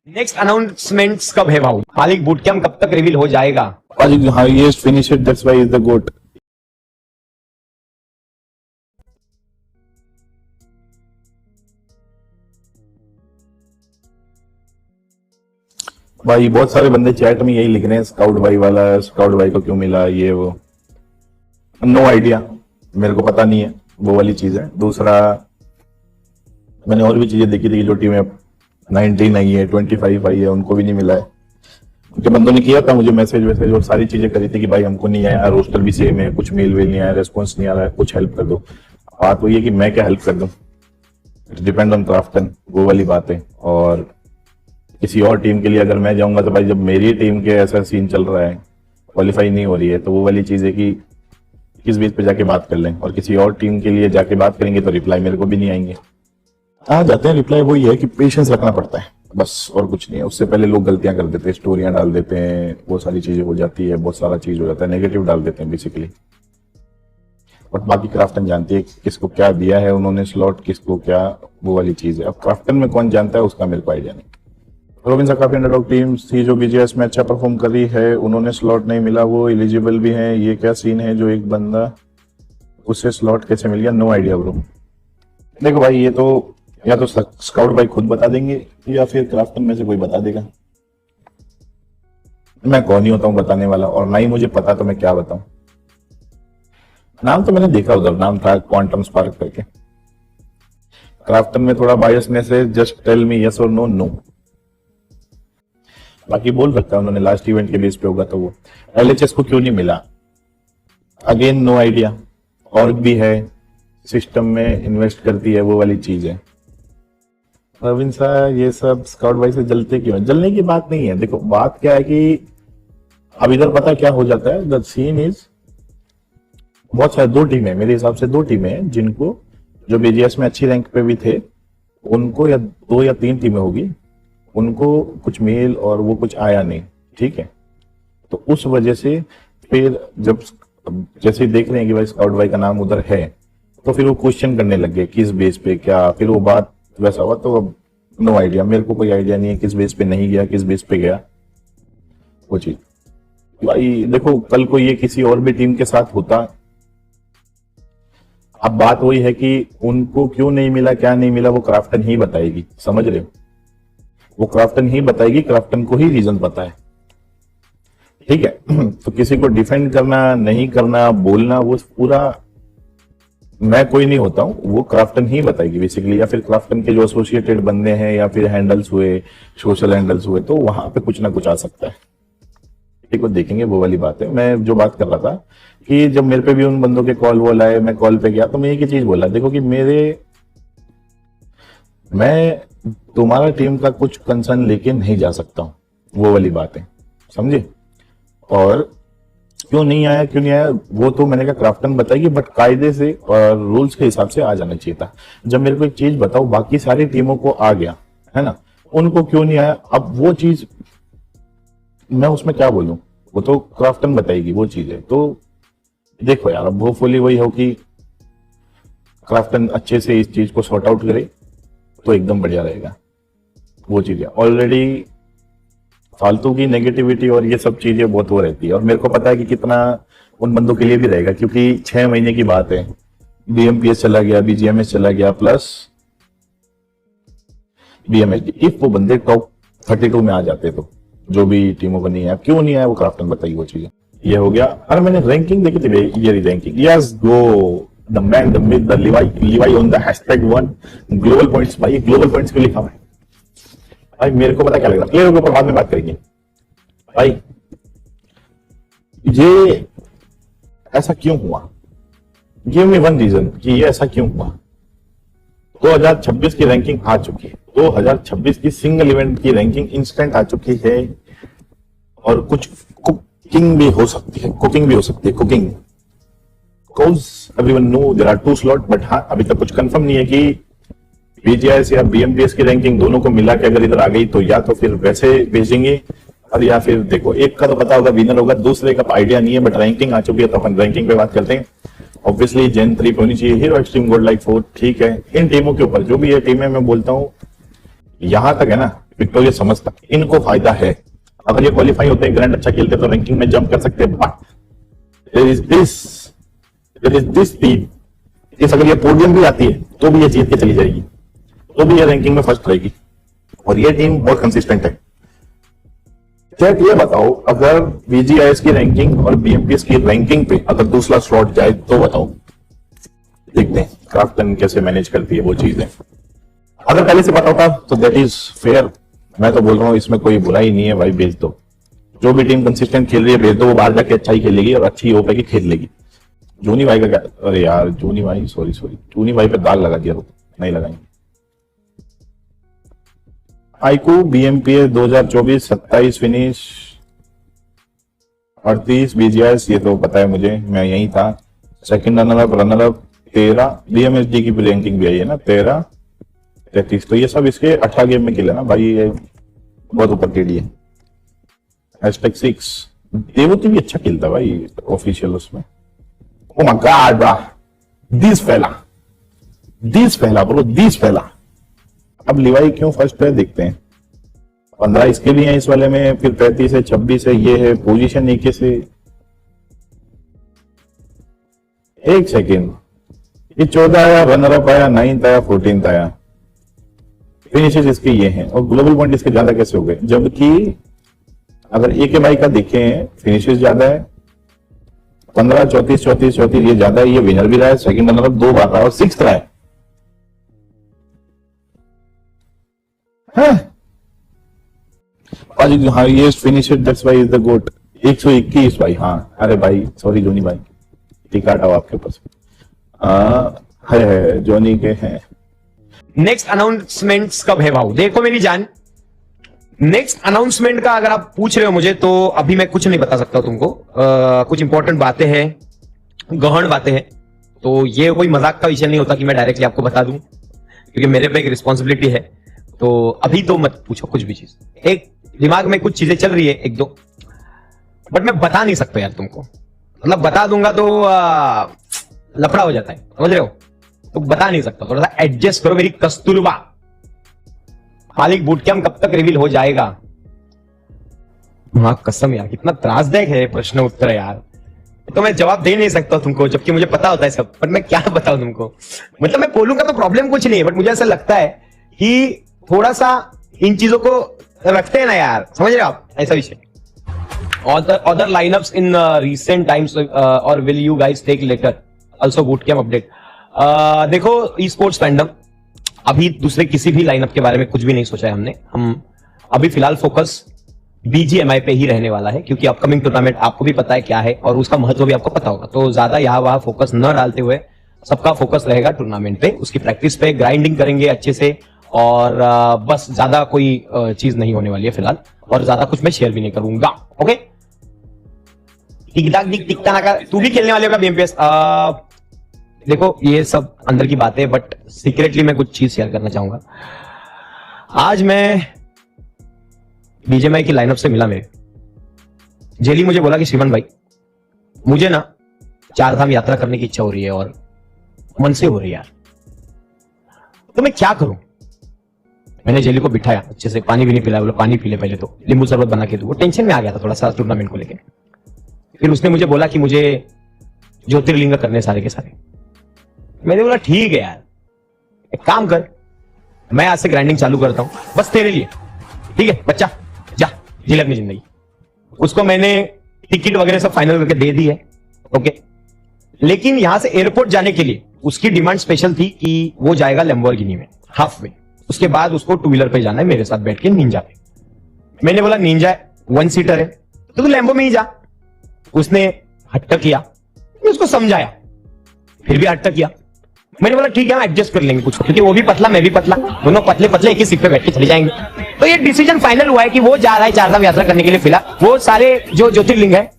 Next announcements कब है भाऊ? मालिक बूट कैंप कब तक रिवील हो जाएगा? Highest finisher, that's why he's the GOAT. भाई बहुत सारे बंदे चैट में यही लिख रहे हैं, स्काउट भाई वाला, स्काउट भाई को क्यों मिला ये वो। नो आइडिया, मेरे को पता नहीं है, वो वाली चीज है। दूसरा, मैंने और भी चीजें देखी थी जो टीमें 19 आई है, 25 आई है, उनको भी नहीं मिला है। उनके बंदों ने किया था मुझे मैसेज वैसेज और सारी चीजें करी थी कि भाई हमको नहीं आया, रोस्टर भी सेम है, कुछ मेल वेल नहीं आया, रेस्पॉन्स नहीं आ रहा है, कुछ हेल्प कर दो। बात वही है कि मैं क्या हेल्प कर दूं, इट डिपेंड ऑन क्राफ्टन, वो वाली बात है। और किसी और टीम के लिए अगर मैं जाऊंगा तो भाई जब मेरी टीम के ऐसा सीन चल रहा है, क्वालिफाई नहीं हो रही है, तो वो वाली चीज है कि किस बेस पे जाके बात कर लें। और किसी और टीम के लिए जाके बात करेंगे तो रिप्लाई मेरे को भी नहीं आएंगे। आ जाते हैं रिप्लाई, वही है कि पेशेंस रखना पड़ता है बस, और कुछ नहीं है। उससे पहले लोग गलतियां कर देते हैं, स्टोरियां डाल देते हैं, वो सारी चीजें हो जाती है, बहुत सारा चीज हो जाता है, नेगेटिव डाल देते हैं बेसिकली। बट बाकी क्राफ्टन जानती है किसको क्या दिया है उन्होंने स्लॉट, किसको क्या, वो वाली चीज है। अब क्राफ्टन में कौन जानता है उसका मेरे को आइडिया नहीं। रोबिन सा काफी अंडरडॉग टीम थी जो बीजीएस में अच्छा परफॉर्म कर रही है, उन्होंने स्लॉट नहीं मिला, वो एलिजिबल भी है, ये क्या सीन है जो एक बंदा उससे स्लॉट कैसे मिल गया? No idea bro. देखो भाई, ये तो या तो स्काउट भाई खुद बता देंगे या फिर क्राफ्टन में से कोई बता देगा। मैं कौन ही होता हूँ बताने वाला, और ना ही मुझे पता तो मैं क्या बताऊं। नाम तो मैंने देखा, उधर नाम था क्वांटम स्पार्क करके। क्राफ्टन में थोड़ा बायसनेस है, जस्ट टेल मी यस और नो। नो बाकी बोल रखा है उन्होंने, लास्ट इवेंट के बेस पे होगा तो वो। एलएचएस को क्यों नहीं मिला? Again no idea. और भी है, सिस्टम में इन्वेस्ट करती है, वो वाली चीज है। रविंद्र सा ये सब स्काउट भाई से जलते क्यों? जलने की बात नहीं है। देखो बात क्या है कि अब इधर पता क्या हो जाता है, द सीन इज बहुत सारे, दो टीमें मेरे हिसाब से, दो टीमें हैं जिनको, जो बीजीएस में अच्छी रैंक पे भी थे उनको, या 2 या 3 टीमें होगी, उनको कुछ मेल और वो कुछ आया नहीं, ठीक है। तो उस वजह से फिर जब जैसे ही देख रहे हैं कि भाई स्काउट भाई का नाम उधर है, तो फिर वो क्वेश्चन करने लग गए किस बेस पे क्या, फिर वो बात वैसा हुआ। तो अब नो आइडिया, मेरे को कोई आइडिया नहीं है किस बेस पे नहीं गया, किस बेस पे गया वो चीज। भाई देखो, कल को ये किसी और भी टीम के साथ होता, अब बात वही है कि उनको क्यों नहीं मिला, क्या नहीं मिला, वो क्राफ्टन ही बताएगी, समझ रहे हो? वो क्राफ्टन ही बताएगी, क्राफ्टन को ही रीजन पता है, ठीक है। तो किसी को डिफेंड करना, नहीं करना, बोलना, वो पूरा मैं कोई नहीं होता हूं, वो क्राफ्टन ही बताएगी बेसिकली। या फिर क्राफ्टन के जो एसोसिएटेड बंदे हैं, या फिर हैंडल्स हुए, सोशल हैंडल्स हुए, तो वहां पे कुछ ना कुछ आ सकता है, ठीक है, देखेंगे, वो वाली बात है। मैं जो बात कर रहा था कि जब मेरे पे भी उन बंदों के कॉल वॉल आए, मैं कॉल पे गया, तो मैं एक ही चीज बोला, देखो कि मैं तुम्हारा टीम का कुछ कंसर्न लेके नहीं जा सकता हूं, वो वाली बात है, समझे? और क्यों नहीं आया, क्यों नहीं आया, वो तो मैंने कहा क्राफ्टन बताएगी, बट कायदे से और रूल्स के हिसाब से आ जाना चाहिए था। जब मेरे को एक चीज बताओ, बाकी सारी टीमों को आ गया है ना, उनको क्यों नहीं आया? अब वो चीज मैं उसमें क्या बोलूं, वो तो क्राफ्टन बताएगी, वो चीज है। तो देखो यार, अब होपफुली वही हो कि क्राफ्टन अच्छे से इस चीज को सॉर्ट आउट करे तो एकदम बढ़िया रहेगा, वो चीज है। ऑलरेडी फालतू की नेगेटिविटी और ये सब चीजें बहुत हो रहती है, और मेरे को पता है कि कितना उन बंदों के लिए भी रहेगा, क्योंकि 6 महीने की बात है, बीएमपीएस चला गया, बीजीएमएस चला गया, प्लस बीएमएच। इफ वो बंदे टॉप 32 में आ जाते तो, जो भी टीमों को नहीं है, क्यों नहीं आया वो क्राफ्टन बताइए, वो चीजें। ये हो गया। अरे मैंने रैंकिंग देखी थी, ये ranking, yes go the man the myth the Levi on the #1 global points. भाई ग्लोबल पॉइंट्स क्यों लिखा हुआ है भाई? मेरे को पता क्या लग रहा है, प्लेयरों के ऊपर बाद में बात करेंगे भाई। ये ऐसा क्यों हुआ? गिव मी वन रीजन कि ये ऐसा क्यों हुआ। 2026 की रैंकिंग आ चुकी है, 2026 की सिंगल इवेंट की रैंकिंग इंस्टेंट आ चुकी है, और कुछ कुकिंग भी हो सकती है, cooking because everyone know there are 2 slot. But हाँ, अभी तक कुछ कंफर्म नहीं है कि बीजीएस या बीएमपीएस की रैंकिंग दोनों को मिला के अगर इधर आ गई तो या तो फिर वैसे भेजेंगे, और या फिर देखो, एक का तो पता होगा विनर होगा, दूसरे का आइडिया नहीं है, बट रैंकिंग आ चुकी है तो अपन रैंकिंग पे बात करते हैं। ऑब्वियसली जेन 3 पे होनी चाहिए, हीरो एक्सट्रीम गोल्ड लाइक 4, ठीक है। इन टीमों के ऊपर जो भी ये टीमें मैं बोलता हूँ, यहां तक है ना, विक्टोरिया समझता इनको फायदा है, अगर ये क्वालिफाई होते हैं, ग्रैंड अच्छा खेलते तो रैंकिंग में जंप कर सकते हैं। But there is this team, इस अगर ये पोडियम भी आती है तो भी ये जीत के चली जाएगी, तो भी ये रैंकिंग में फर्स्ट रहेगी, और ये टीम बहुत कंसिस्टेंट है। चैट ये बताओ, अगर VGIS की रैंकिंग और BMPS की रैंकिंग पे अगर दूसरा स्लॉट जाए तो बताओ, देखते हैं क्राफ्टन कैसे मैनेज करती है वो चीजें। अगर पहले से पता होता तो दैट इज फेयर। मैं तो बोल रहा हूँ इसमें कोई बुराई नहीं है भाई, भेज दो। जो भी टीम कंसिस्टेंट खेल रही है भेज दो, वो बाहर जाके अच्छा ही खेलेगी और अच्छी हो पाएगी, खेल लेगी। जूनी भाई का क्या, अरे यार जूनी भाई सॉरी जूनी भाई पे दाग लगा दिया, नहीं लगाएंगे। आईकू BMPS 2024 27 फिनिश 38 BGIS, ये तो पता है मुझे, मैं यही था। सेकंड रनर अप 13, BMSD की रैंकिंग भी आई है ना 13 33, तो ये सब इसके 18 गेम में खेला ना भाई, ये बहुत ऊपर टेढ़ी है। #6 देवती भी अच्छा खेलता भाई ऑफिशियल उसमें। ओ माय गॉड दिस फेला। अब लिवाई क्यों फर्स्ट है देखते हैं। 15 इसके भी हैं इस वाले में, फिर 35 है, 26 है, ये है पोजीशन 21 से। एक सेकेंड, ये 14 आया, रनर अप आया, 9th आया, 14th आया, फिनिशेस इसके ये हैं, और ग्लोबल पॉइंट इसके ज्यादा कैसे हो गए, जबकि अगर AKY का देखें फिनिशेस ज्यादा है, 15 34 34 34 ये ज्यादा है, ये विनर भी रहा है, सेकंड रनर अप 2 बार रहा है और 6th रहा है। हाँ ये finisher that's why is the goat. 121 भाई, हाँ अरे भाई सॉरी जोनी भाई, टिकट आओ आपके पास है जोनी के हैं। नेक्स्ट अनाउंसमेंट्स कब है भाऊ? देखो मेरी जान, नेक्स्ट अनाउंसमेंट का अगर आप पूछ रहे हो मुझे, तो अभी मैं कुछ नहीं बता सकता तुमको। कुछ इंपॉर्टेंट बातें हैं, गहन बातें हैं, तो ये कोई मजाक का विषय नहीं होता कि मैं डायरेक्टली आपको बता दूं, क्योंकि मेरे पे एक रिस्पॉन्सिबिलिटी है। तो अभी तो मत पूछो कुछ भी चीज, एक दिमाग में कुछ चीजें चल रही है एक दो, बट मैं बता नहीं सकता यार तुमको। मतलब बता दूंगा तो लफड़ा हो जाता है, समझ रहे हो? तो बता नहीं सकता, थोड़ा सा एडजस्ट करो। मेरी कस्तूरबा मालिक बूट कैंप कब तक रिवील हो जाएगा? हाँ कसम यार, कितना त्रासदायक है प्रश्न उत्तर यार। तो मैं जवाब दे नहीं सकता तुमको, जबकि मुझे पता होता है सब, पर मैं क्या बताऊं तुमको। मतलब मैं बोलूंगा तो प्रॉब्लम कुछ नहीं है, बट मुझे ऐसा लगता है कि थोड़ा सा इन चीजों को रखते हैं ना यार, समझ रहे हो आप? ऐसा विषय। other lineups in recent times or will you guys take later also bootcamp update? देखो ई स्पोर्ट्स फैंडम अभी दूसरे किसी भी लाइनअप के बारे में कुछ भी नहीं सोचा है हमने। हम अभी फिलहाल फोकस BGMI पे ही रहने वाला है, क्योंकि अपकमिंग टूर्नामेंट आपको भी पता है क्या है और उसका महत्व भी आपको पता होगा। तो ज्यादा यहाँ वहां फोकस न डालते हुए सबका फोकस रहेगा टूर्नामेंट पे, उसकी प्रैक्टिस पे, ग्राइंडिंग करेंगे अच्छे से, और बस ज्यादा कोई चीज नहीं होने वाली है फिलहाल, और ज्यादा कुछ मैं शेयर भी नहीं करूंगा। ओके, टिकता ना कर। तू भी खेलने वाले होगा BMPS? देखो ये सब अंदर की बात है, बट सीक्रेटली मैं कुछ चीज शेयर करना चाहूंगा। आज मैं BGMI की लाइनअप से मिला, मेरे जेली मुझे बोला कि श्रीमान भाई मुझे ना 4 धाम यात्रा करने की इच्छा हो रही है, और मन से हो रही है यार, तो मैं क्या करूं? मैंने जेली को बिठाया, अच्छे से पानी भी नहीं पिलाया, बोला पानी पी ले पहले, तो नींबू शरबत बना के दो। वो टेंशन में आ गया था थोड़ा सा टूर्नामेंट को लेके। फिर उसने मुझे बोला कि मुझे ज्योतिर्लिंग करने सारे के सारे। मैंने बोला ठीक है यार, एक काम कर, मैं आज से ग्राइंडिंग चालू करता हूं बस तेरे लिए, ठीक है बच्चा, जा जी अपनी जिंदगी। उसको मैंने टिकट वगैरह सब फाइनल करके दे दी है, ओके। लेकिन यहां से एयरपोर्ट जाने के लिए उसकी डिमांड स्पेशल थी कि वो जाएगा लैम्बोर्गिनी में हाफ वे, उसके बाद उसको 2 व्हीलर पे जाना है मेरे साथ बैठ के निंजा पे। मैंने बोला निंजा 1 सीटर है तो तू लैम्बो में ही जा। उसने हट्टा किया, मैं उसको समझाया, फिर भी हट्टा किया। मैंने बोला ठीक है हम एडजस्ट कर लेंगे कुछ, क्योंकि वो भी पतला मैं भी पतला, दोनों पतले पतले एक ही सीट पे बैठ के चले जाएंगे। तो ये डिसीजन फाइनल हुआ है कि वो जा रहा है 4 धाम यात्रा करने के लिए। फिलहाल वो सारे जो ज्योतिर्लिंग है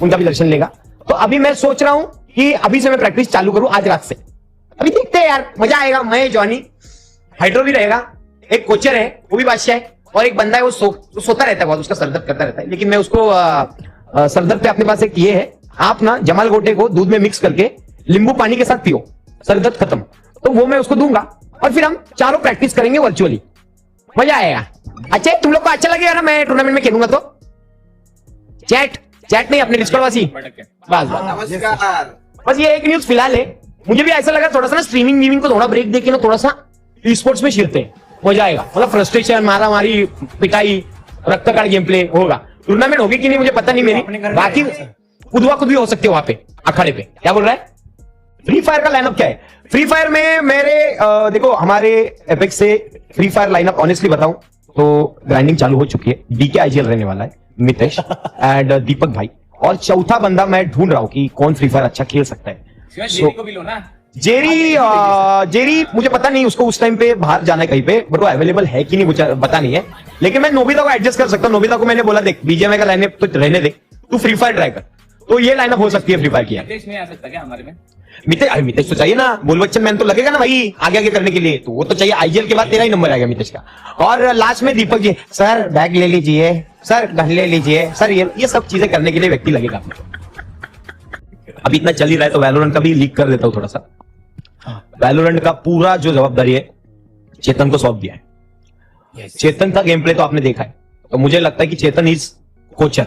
उनका भी दर्शन लेगा। तो अभी मैं सोच रहा हूं कि अभी से मैं प्रैक्टिस चालू करूं आज रात से। अभी देखते हैं यार, मजा आएगा। मैं जॉनी, हाइड्रो भी रहेगा, एक कोचर है वो भी बादशाह है, और एक बंदा है वो सोता रहता है बहुत, उसका सरदर्द करता रहता है। लेकिन मैं उसको सरदर्द पे अपने पास एक ये है, आप ना जमाल गोटे को दूध में मिक्स करके नींबू पानी के साथ पियो, सरदर्द खत्म। तो वो मैं उसको दूंगा और फिर हम चारों प्रैक्टिस करेंगे वर्चुअली, मजा आएगा। अच्छा तुम लोग को अच्छा लगेगा ना मैं टूर्नामेंट में खेलूंगा तो? चैट नहीं, अपने डिस्कॉर्ड वासी, बस बस ये एक न्यूज फिलहाल है। मुझे भी ऐसा लगा थोड़ा सा ना स्ट्रीमिंग को थोड़ा ब्रेक देके ना थोड़ा सा ई स्पोर्ट्स में शिरते हो जाएगा, मतलब फ्रस्ट्रेशन, मारा मारी, पिटाई, रक्त का गेम प्ले होगा। टूर्नामेंट होगी कि नहीं मुझे पता नहीं मेरी, बाकी कुछ भी हो सकते हो वहां पे अखाड़े पे। क्या बोल रहा है? फ्री फायर का लाइनअप क्या है? फ्री फायर में मेरे देखो हमारे एपेक्स से फ्री फायर लाइनअप ऑनेस्टली बताऊं तो ग्राइंडिंग चालू हो चुकी है। डीके आईजीएल रहने वाला है, मितेश एंड दीपक भाई, और चौथा बंदा मैं ढूंढ रहा हूं कि कौन फ्री फायर अच्छा खेल सकता है। जेरी को भी लो ना। जेरी मुझे पता नहीं, उसको उस टाइम पे बाहर जाना है कहीं पे, बट वो अवेलेबल है कि नहीं मुझे पता नहीं है। लेकिन मैं नोबिता को एडजस्ट कर सकता हूँ। नोबिता को मैंने बोला देख बीजेएमआई का लाइनअप तो रहने दे, तू फ्री फायर ट्राई कर, तो ये लाइनअप हो सकती है फ्री फायर की। मितेश नहीं आ सकता क्या हमारे में? मितेश तो चाहिए ना, बोल बच्चन मैन तो लगेगा ना भाई आगे आगे करने के लिए, तो वो तो चाहिए। आईजीएल के बाद तेरा ही नंबर आएगा मितेश का। और लास्ट में दीपक जी, सर बैग ले लीजिए, सर गन ले लीजिए, सर ये सब चीजें करने के लिए व्यक्ति लगेगा। अभी इतना चल ही रहा है तो वैलोरेंट का भी लीक कर देता हूं थोड़ा सा। वैलोरेंट का पूरा जो जवाबदारी है चेतन को सौंप दिया है। चेतन का गेम प्ले तो आपने देखा है, तो मुझे लगता है कि चेतन इज कोचर,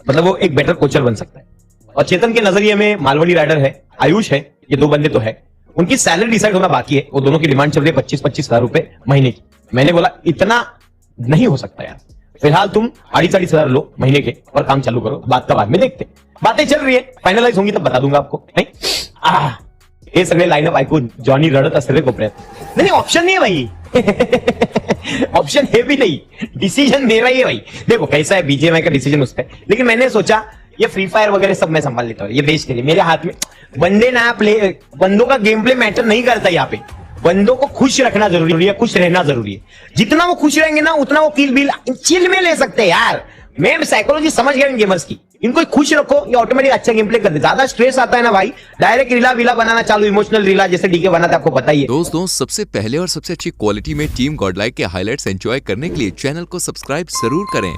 मतलब वो एक बेटर कोचर बन सकता है। और चेतन के नजरिए में मालवनी राइडर है, आयुष है, ये दो बंदे तो है। उनकी सैलरी डिसाइड होना बाकी है। वो दोनों की डिमांड चल रही है 25-25 हजार रुपए महीने की। मैंने बोला इतना नहीं हो सकता यार, फिलहाल तुम 28-30 हजार लो महीने के और काम चालू करो, बात का बाद में देखते। बातें चल रही है, फाइनलाइज होंगी तब बता दूंगा आपको। नहीं हे सगळे लाईनअप ऐकून जॉनी रडत असेल रे कोपऱ्यात। नहीं ऑप्शन नहीं है भाई ऑप्शन है भी नहीं, डिसीजन मेरा ही है भाई। देखो कैसा है, बीजेएमआई का डिसीजन उस पर, लेकिन मैंने सोचा ये फ्री फायर वगैरह सब मैं संभाल लेता हूँ, ये बेच के लिए मेरे हाथ में। बंदे ना प्ले, बंदों का गेम प्ले मैटर नहीं करता यहाँ पे। बंदों को खुश रखना जरूरी है, खुश रहना जरूरी है। जितना वो खुश रहेंगे ना उतना वो किल बिल चिल में ले सकते हैं यार। मैं साइकोलॉजी समझ गया इन गेमर्स की, इनको खुश रखो ये ऑटोमेटिक अच्छा गेम प्ले कर दे। ज्यादा स्ट्रेस आता है ना भाई, डायरेक्ट रीला वीला बनाना चालू, इमोशनल रीला जैसे डीके बनाता है, आपको पता ही है। दोस्तों सबसे पहले और सबसे अच्छी क्वालिटी में टीम गॉडलाइक के हाइलाइट्स एंजॉय करने के लिए चैनल को सब्सक्राइब जरूर करें।